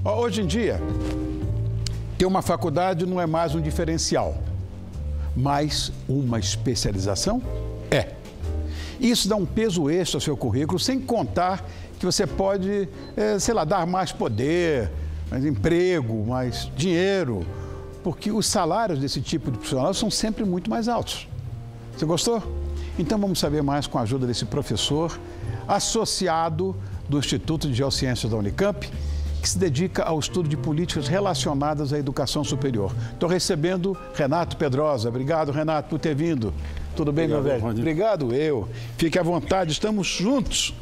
Hoje em dia, ter uma faculdade não é mais um diferencial, mas uma especialização é. Isso dá um peso extra ao seu currículo, sem contar que você pode, sei lá, dar mais poder, mais emprego, mais dinheiro, porque os salários desse tipo de profissional são sempre muito mais altos. Você gostou? Então vamos saber mais com a ajuda desse professor associado do Instituto de Geociências da Unicamp, que se dedica ao estudo de políticas relacionadas à educação superior. Estou recebendo Renato Pedrosa. Obrigado, Renato, por ter vindo. Tudo bem, meu velho? Obrigado, eu. Fique à vontade, estamos juntos.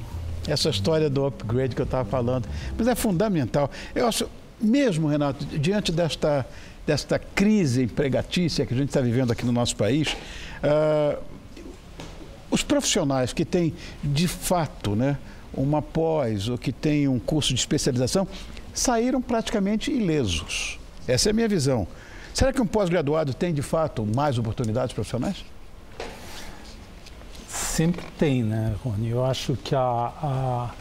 Essa história do upgrade que eu estava falando, mas é fundamental. Eu acho, mesmo, Renato, diante desta crise empregatícia que a gente está vivendo aqui no nosso país, os profissionais que têm, de fato, né, uma pós ou que têm um curso de especialização, saíram praticamente ilesos. Essa é a minha visão. Será que um pós-graduado tem, de fato, mais oportunidades profissionais? Sempre tem, né, Rony? Eu acho que a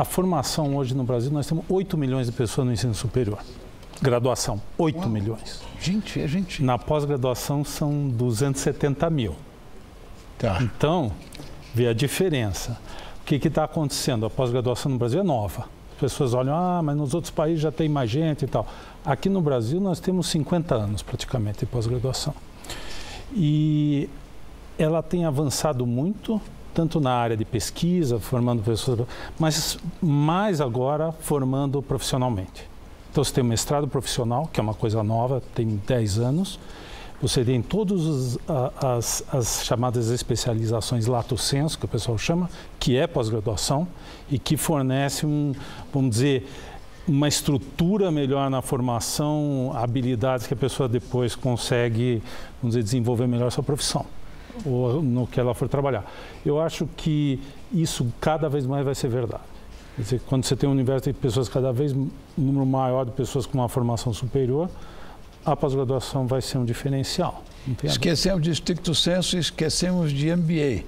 formação hoje no Brasil, nós temos 8 milhões de pessoas no ensino superior. Graduação, 8 milhões. Gente, é gente. Na pós-graduação são 270 mil. Tá. Então, vê a diferença. O que está acontecendo? A pós-graduação no Brasil é nova. As pessoas olham, mas nos outros países já tem mais gente e tal. Aqui no Brasil nós temos 50 anos praticamente de pós-graduação. E ela tem avançado muito, tanto na área de pesquisa, formando pessoas, mas mais agora formando profissionalmente. Então você tem o mestrado profissional, que é uma coisa nova, tem 10 anos. Você tem todas as chamadas especializações lato sensu, que o pessoal chama, que é pós-graduação e que fornece, vamos dizer, uma estrutura melhor na formação, habilidades que a pessoa depois consegue, vamos dizer, desenvolver melhor a sua profissão, ou no que ela for trabalhar. Eu acho que isso cada vez mais vai ser verdade. Quer dizer, quando você tem um universo de pessoas, cada vez um número maior de pessoas com uma formação superior, a pós-graduação vai ser um diferencial. Esquecemos de stricto sensu e esquecemos de MBA,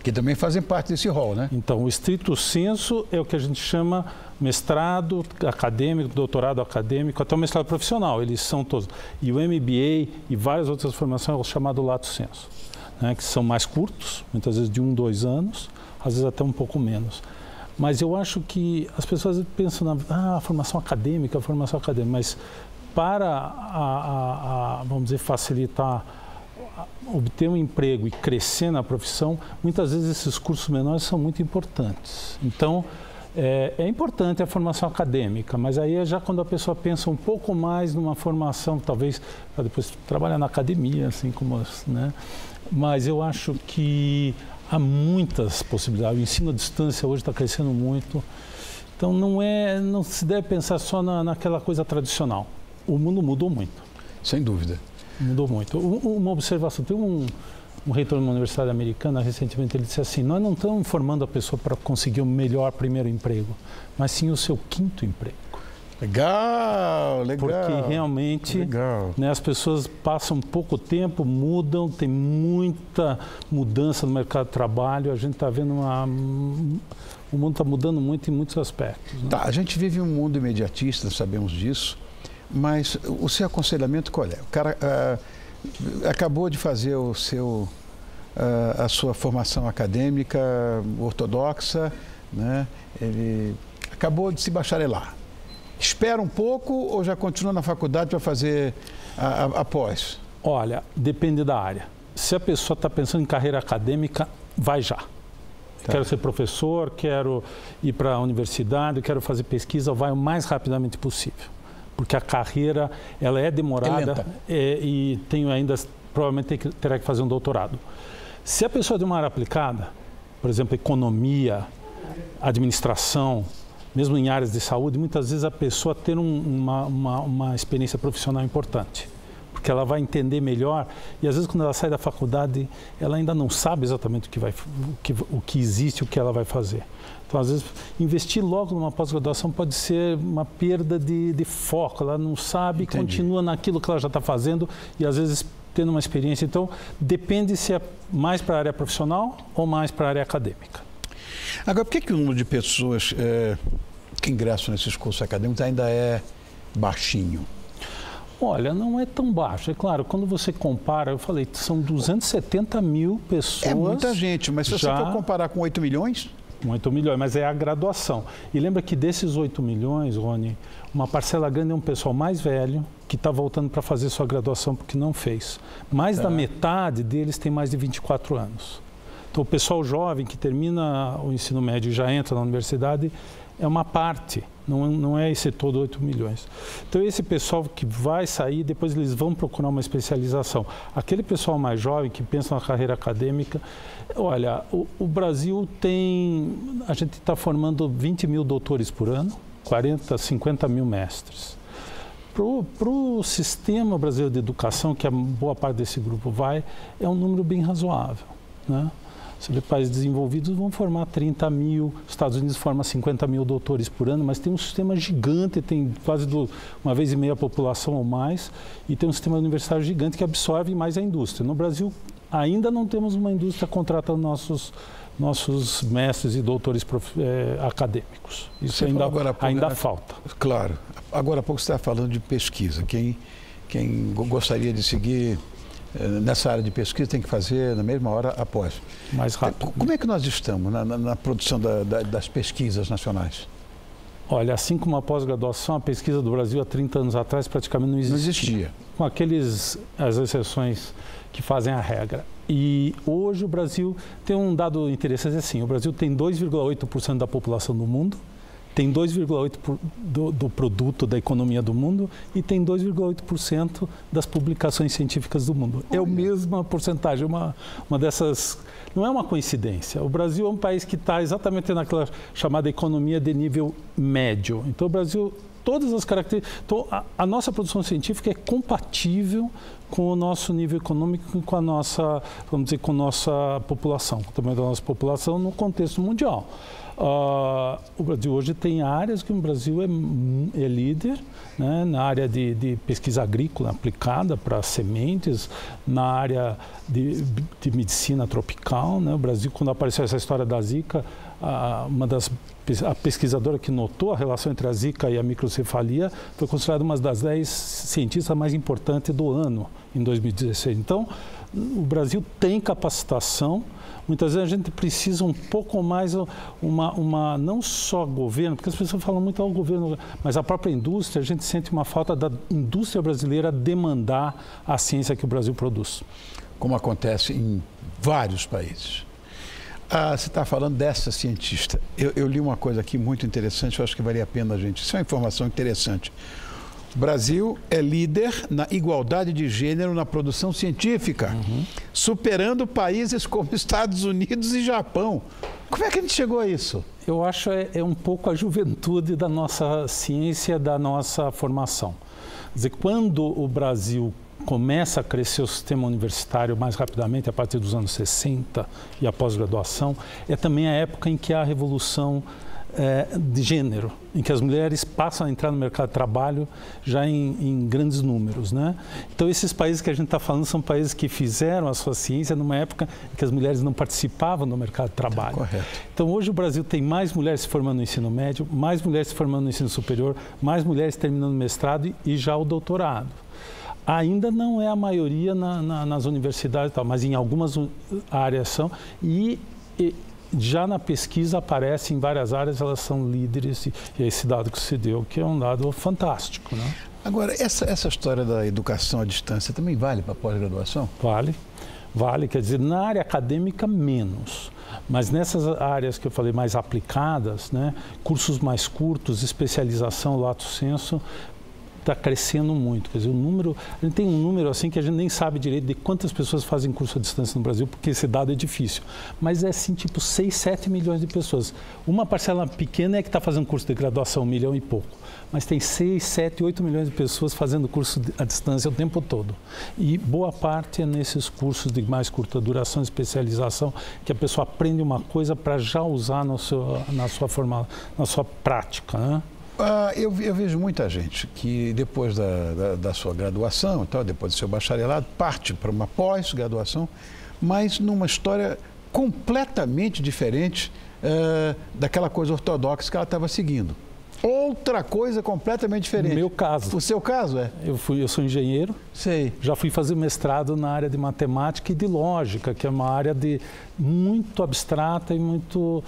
que também fazem parte desse rol, né? Então, o stricto sensu é o que a gente chama mestrado acadêmico, doutorado acadêmico, até o mestrado profissional, eles são todos. E o MBA e várias outras formações é o chamado lato sensu, né, que são mais curtos, muitas vezes de 1, 2 anos, às vezes até um pouco menos. Mas eu acho que as pessoas pensam na formação acadêmica, mas para, vamos dizer, facilitar, obter um emprego e crescer na profissão, muitas vezes esses cursos menores são muito importantes. Então, é importante a formação acadêmica, mas aí é já quando a pessoa pensa um pouco mais numa formação, talvez para depois trabalhar na academia, assim como, né? Mas eu acho que há muitas possibilidades. O ensino à distância hoje está crescendo muito. Então, não se deve pensar só naquela coisa tradicional. O mundo mudou muito. Sem dúvida. Mudou muito. Uma observação, tem um reitor de uma universidade americana, recentemente, ele disse assim, nós não estamos formando a pessoa para conseguir o melhor primeiro emprego, mas sim o seu 5º emprego. Legal, legal. Porque realmente, né, as pessoas passam pouco tempo, mudam, tem muita mudança no mercado de trabalho, a gente está vendo o mundo está mudando muito em muitos aspectos. Né? Tá, a gente vive um mundo imediatista, sabemos disso, mas o seu aconselhamento qual é? O cara acabou de fazer a sua formação acadêmica ortodoxa, né? Ele acabou de se bacharelar. Espera um pouco ou já continua na faculdade para fazer a pós? Olha, depende da área. Se a pessoa está pensando em carreira acadêmica, vai já. Tá. Quero ser professor, quero ir para a universidade, quero fazer pesquisa, vai o mais rapidamente possível. Porque a carreira, ela é demorada e provavelmente terá que fazer um doutorado. Se a pessoa é de uma área aplicada, por exemplo, economia, administração, mesmo em áreas de saúde, muitas vezes a pessoa tem uma experiência profissional importante, porque ela vai entender melhor e às vezes quando ela sai da faculdade, ela ainda não sabe exatamente o que existe, o que ela vai fazer. Então, às vezes, investir logo numa pós-graduação pode ser uma perda de foco, ela não sabe, continua naquilo que ela já está fazendo e às vezes tendo uma experiência. Então, depende se é mais para a área profissional ou mais para a área acadêmica. Agora, por que o número de pessoas que ingressam nesses cursos acadêmicos ainda é baixinho? Olha, não é tão baixo. É claro, quando você compara, eu falei, são 270 mil pessoas. É muita gente, mas se você for comparar com 8 milhões... 8 milhões, mas é a graduação. E lembra que desses 8 milhões, Rony, uma parcela grande é um pessoal mais velho que está voltando para fazer sua graduação porque não fez. Mais da metade deles tem mais de 24 anos. Então, o pessoal jovem que termina o ensino médio e já entra na universidade é uma parte, não é esse todo 8 milhões. Então, esse pessoal que vai sair, depois eles vão procurar uma especialização. Aquele pessoal mais jovem que pensa na carreira acadêmica, olha, o Brasil tem, a gente está formando 20 mil doutores por ano, 40, 50 mil mestres. Para o sistema brasileiro de educação, que a boa parte desse grupo vai, é um número bem razoável, né? Os países desenvolvidos vão formar 30 mil, os Estados Unidos formam 50 mil doutores por ano, mas tem um sistema gigante, tem quase uma vez e meia a população ou mais, e tem um sistema universitário gigante que absorve mais a indústria. No Brasil, ainda não temos uma indústria contratando nossos mestres e doutores acadêmicos. Isso ainda falta. Claro. Agora há pouco você está falando de pesquisa. Quem gostaria de seguir nessa área de pesquisa tem que fazer na mesma hora após. Mais rápido. Como é que nós estamos na produção das pesquisas nacionais? Olha, assim como a pós-graduação, a pesquisa do Brasil há 30 anos atrás praticamente não existia. Com as exceções que fazem a regra. E hoje o Brasil tem um dado interessante assim, o Brasil tem 2,8% da população do mundo, tem 2,8% do produto da economia do mundo e tem 2,8% das publicações científicas do mundo. É a mesma porcentagem, uma dessas... Não é uma coincidência. O Brasil é um país que está exatamente naquela chamada economia de nível médio. Então, o Brasil, todas as características... Então, a nossa produção científica é compatível com o nosso nível econômico e com a nossa, vamos dizer, com a nossa população, com o tamanho da nossa população no contexto mundial. O Brasil hoje tem áreas que o Brasil é líder, né, na área de pesquisa agrícola aplicada para sementes, na área de medicina tropical, né? O Brasil, quando apareceu essa história da Zika, a pesquisadora que notou a relação entre a Zika e a microcefalia foi considerada uma das 10 cientistas mais importantes do ano, em 2016. Então, o Brasil tem capacitação. Muitas vezes a gente precisa um pouco mais, não só governo, porque as pessoas falam muito ao governo, mas a própria indústria, a gente sente uma falta da indústria brasileira demandar a ciência que o Brasil produz. Como acontece em vários países. Você está falando dessa cientista. Eu li uma coisa aqui muito interessante, eu acho que valia a pena a gente. Isso é uma informação interessante. O Brasil é líder na igualdade de gênero na produção científica, superando países como Estados Unidos e Japão. Como é que a gente chegou a isso? Eu acho é um pouco a juventude da nossa ciência, da nossa formação. Quer dizer, quando o Brasil começa a crescer o sistema universitário mais rapidamente, a partir dos anos 60 e a pós-graduação, é também a época em que há a revolução de gênero, em que as mulheres passam a entrar no mercado de trabalho já em grandes números, né? Então, esses países que a gente está falando são países que fizeram a sua ciência numa época em que as mulheres não participavam do mercado de trabalho. Correto. Então, hoje o Brasil tem mais mulheres se formando no ensino médio, mais mulheres se formando no ensino superior, mais mulheres terminando o mestrado e já o doutorado. Ainda não é a maioria nas universidades, e tal, mas em algumas áreas são. E já na pesquisa aparece em várias áreas, elas são líderes, e é esse dado que se deu, que é um dado fantástico, né? Agora, essa história da educação à distância também vale para a pós-graduação? Vale, quer dizer, na área acadêmica menos, mas nessas áreas que eu falei mais aplicadas, né, cursos mais curtos, especialização, lato sensu, está crescendo muito. Quer dizer, a gente tem um número assim que a gente nem sabe direito de quantas pessoas fazem curso à distância no Brasil, porque esse dado é difícil. Mas é assim, tipo 6, 7 milhões de pessoas. Uma parcela pequena é que está fazendo curso de graduação, 1 milhão e pouco. Mas tem 6, 7, 8 milhões de pessoas fazendo curso à distância o tempo todo. E boa parte é nesses cursos de mais curta duração, especialização, que a pessoa aprende uma coisa para já usar na sua prática, né? Eu vejo muita gente que depois da sua graduação, então, depois do seu bacharelado, parte para uma pós-graduação, mas numa história completamente diferente daquela coisa ortodoxa que ela estava seguindo. Outra coisa completamente diferente. No meu caso. O seu caso é? Eu sou engenheiro. Sei. Já fui fazer mestrado na área de matemática e de lógica, que é uma área muito abstrata e muito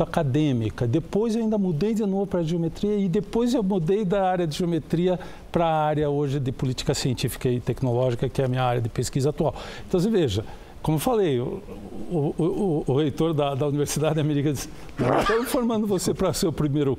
acadêmica. Depois eu ainda mudei de novo para a geometria e depois eu mudei da área de geometria para a área hoje de política científica e tecnológica, que é a minha área de pesquisa atual. Então, você veja, como eu falei, o reitor da Universidade Americana disse: nós estamos formando você para o seu primeiro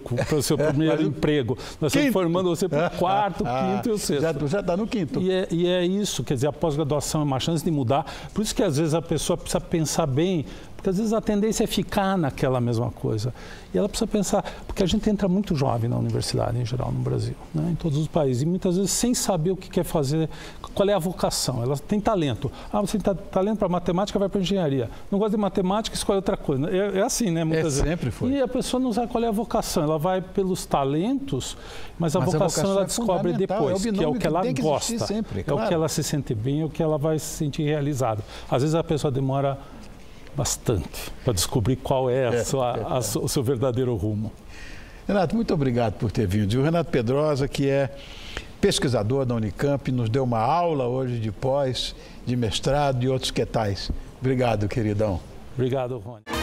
emprego, nós estamos formando você para o quarto, quinto e o sexto. Já está no quinto. E é isso, quer dizer, a pós-graduação é uma chance de mudar. Por isso que às vezes a pessoa precisa pensar bem, porque às vezes a tendência é ficar naquela mesma coisa. E ela precisa pensar, porque a gente entra muito jovem na universidade em geral no Brasil, né, em todos os países, e muitas vezes sem saber o que quer fazer, qual é a vocação. Ela tem talento. Você tem talento para matemática, vai para engenharia. Não gosta de matemática, escolhe outra coisa. É assim, né? Muitas vezes. Sempre foi. E a pessoa não sabe qual é a vocação. Ela vai pelos talentos, mas a vocação ela descobre depois, que é o que ela gosta. Sempre, claro. É o que ela se sente bem, é o que ela vai se sentir realizada. Às vezes a pessoa demora bastante para descobrir qual é o seu verdadeiro rumo. Renato, muito obrigado por ter vindo. E o Renato Pedrosa, que é pesquisador da Unicamp, nos deu uma aula hoje de pós, de mestrado e outros que tais. Obrigado, queridão. Obrigado, Rony.